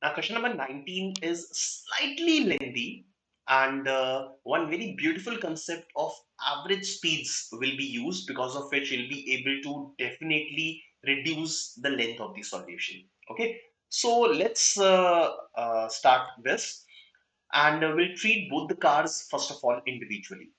Now, question number 19 is slightly lengthy, and one very beautiful concept of average speeds will be used, because of which you'll be able to definitely reduce the length of the solution. Okay, so let's start this, and we'll treat both the cars first of all individually.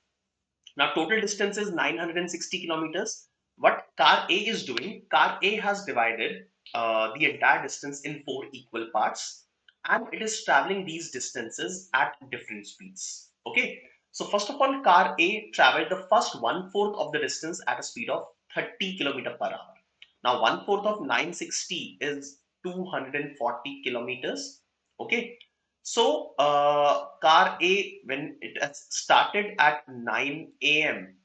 Now, total distance is 960 kilometers. What car A is doing, car A has divided the entire distance in four equal parts, and it is traveling these distances at different speeds. Okay, so first of all, car A traveled the first one-fourth of the distance at a speed of 30 kilometer per hour. Now, one-fourth of 960 is 240 kilometers. Okay, so, car A, when it has started at 9 a.m.,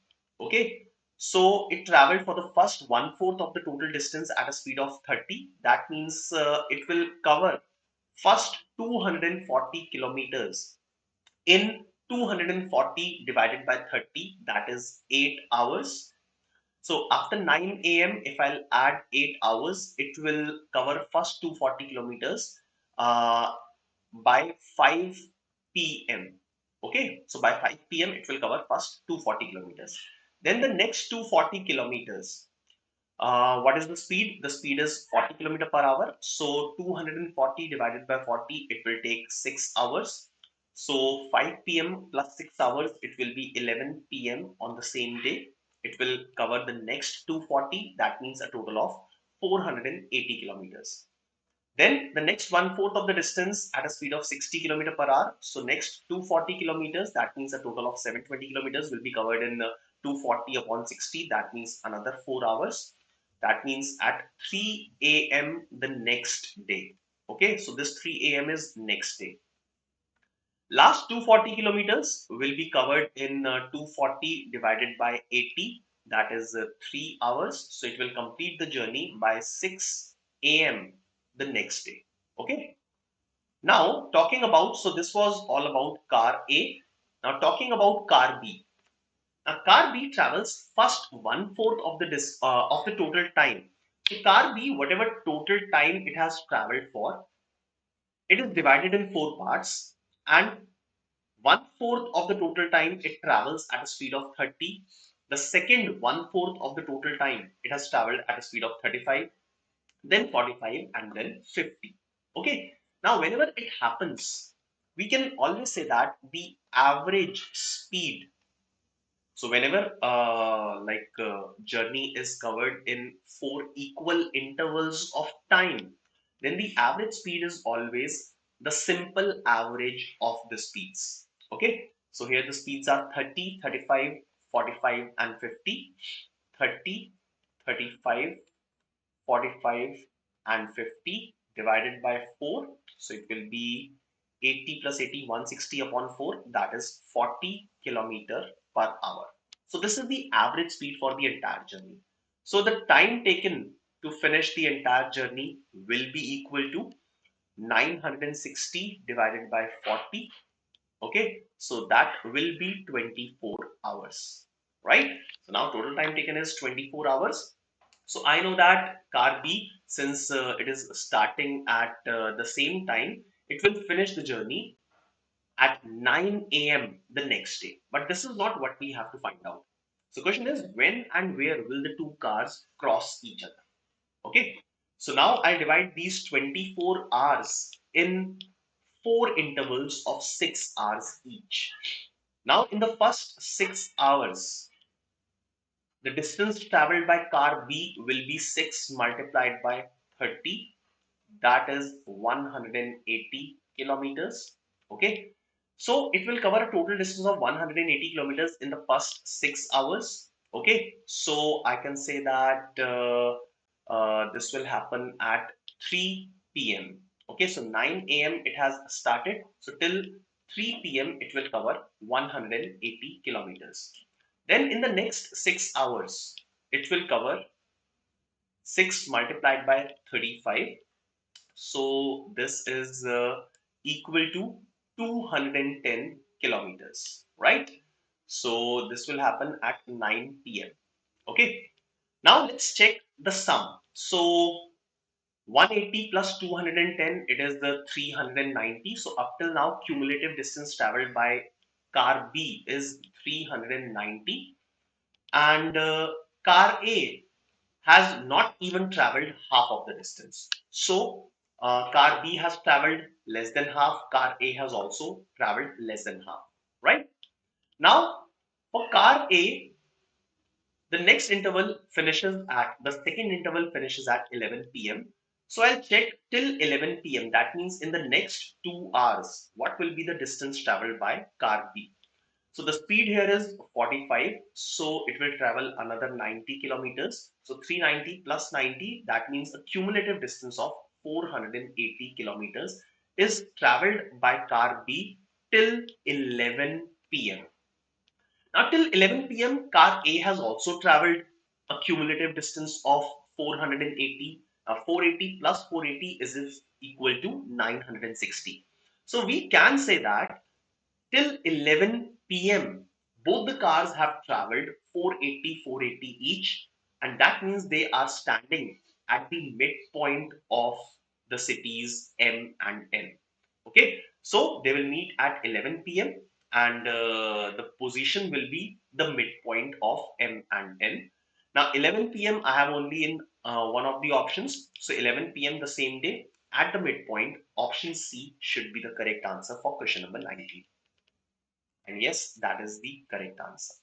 okay, so it traveled for the first one-fourth of the total distance at a speed of 30. That means it will cover first 240 kilometers in 240 divided by 30, that is 8 hours. So after 9 a.m., if I'll add 8 hours, it will cover first 240 kilometers. By 5 p.m. Okay, so by 5 p.m. it will cover first 240 kilometers. Then the next 240 kilometers. What is the speed? The speed is 40 kilometer per hour. So 240 divided by 40, it will take 6 hours. So 5 p.m. plus 6 hours, it will be 11 p.m. on the same day. It will cover the next 240. That means a total of 480 kilometers. Then the next one-fourth of the distance at a speed of 60 km per hour. So next 240 kilometers, that means a total of 720 kilometers will be covered in 240 upon 60. That means another 4 hours. That means at 3 a.m. the next day. Okay, so this 3 a.m. is next day. Last 240 kilometers will be covered in 240 divided by 80. That is 3 hours. So it will complete the journey by 6 a.m. the next day. Okay. Now talking about, so this was all about car A. Now talking about car B. Now car B travels first one-fourth of the total time. So car B, whatever total time it has traveled for, it is divided in four parts, and one-fourth of the total time it travels at a speed of 30. The second one-fourth of the total time it has traveled at a speed of 35, then 45, and then 50. Okay. Now, whenever it happens, we can always say that the average speed. So, whenever journey is covered in four equal intervals of time, then the average speed is always the simple average of the speeds. Okay. So, here the speeds are 30, 35, 45, and 50. 30, 35, 45, and 50 divided by 4. So it will be 80 plus 80, 160 upon 4. That is 40 kilometer per hour. So this is the average speed for the entire journey. So the time taken to finish the entire journey will be equal to 960 divided by 40. Okay, so that will be 24 hours, right? So now total time taken is 24 hours. So I know that car B, since it is starting at the same time, it will finish the journey at 9 a.m. the next day. But this is not what we have to find out. So question is, when and where will the two cars cross each other? Okay. So now I divide these 24 hours in four intervals of 6 hours each. Now in the first 6 hours, the distance traveled by car B will be 6 multiplied by 30. That is 180 kilometers. Okay. So it will cover a total distance of 180 kilometers in the first 6 hours. Okay. So I can say that this will happen at 3 p.m. Okay. So 9 a.m. it has started. So till 3 p.m. it will cover 180 kilometers. Then in the next 6 hours, it will cover 6 multiplied by 35. So this is equal to 210 kilometers, right? So this will happen at 9 p.m. Okay. Now let's check the sum. So 180 plus 210, it is the 390. So up till now, cumulative distance traveled by car B is 390, and car A has not even traveled half of the distance. So car B has traveled less than half, car A has also traveled less than half, right? Now, for car A, the second interval finishes at 11 p.m. So I'll check till 11 p.m. That means in the next 2 hours, what will be the distance traveled by car B? So the speed here is 45. So it will travel another 90 kilometers. So 390 plus 90, that means a cumulative distance of 480 kilometers is traveled by car B till 11 p.m. Now, till 11 p.m., car A has also traveled a cumulative distance of 480. 480 plus 480 is equal to 960. So we can say that till 11 p.m., both the cars have traveled 480 each, and that means they are standing at the midpoint of the cities M and N. Okay, so they will meet at 11 p.m. and the position will be the midpoint of M and N. Now, 11 p.m. I have only in one of the options, so 11 p.m. the same day at the midpoint. Option C should be the correct answer for question number 19. And yes, that is the correct answer.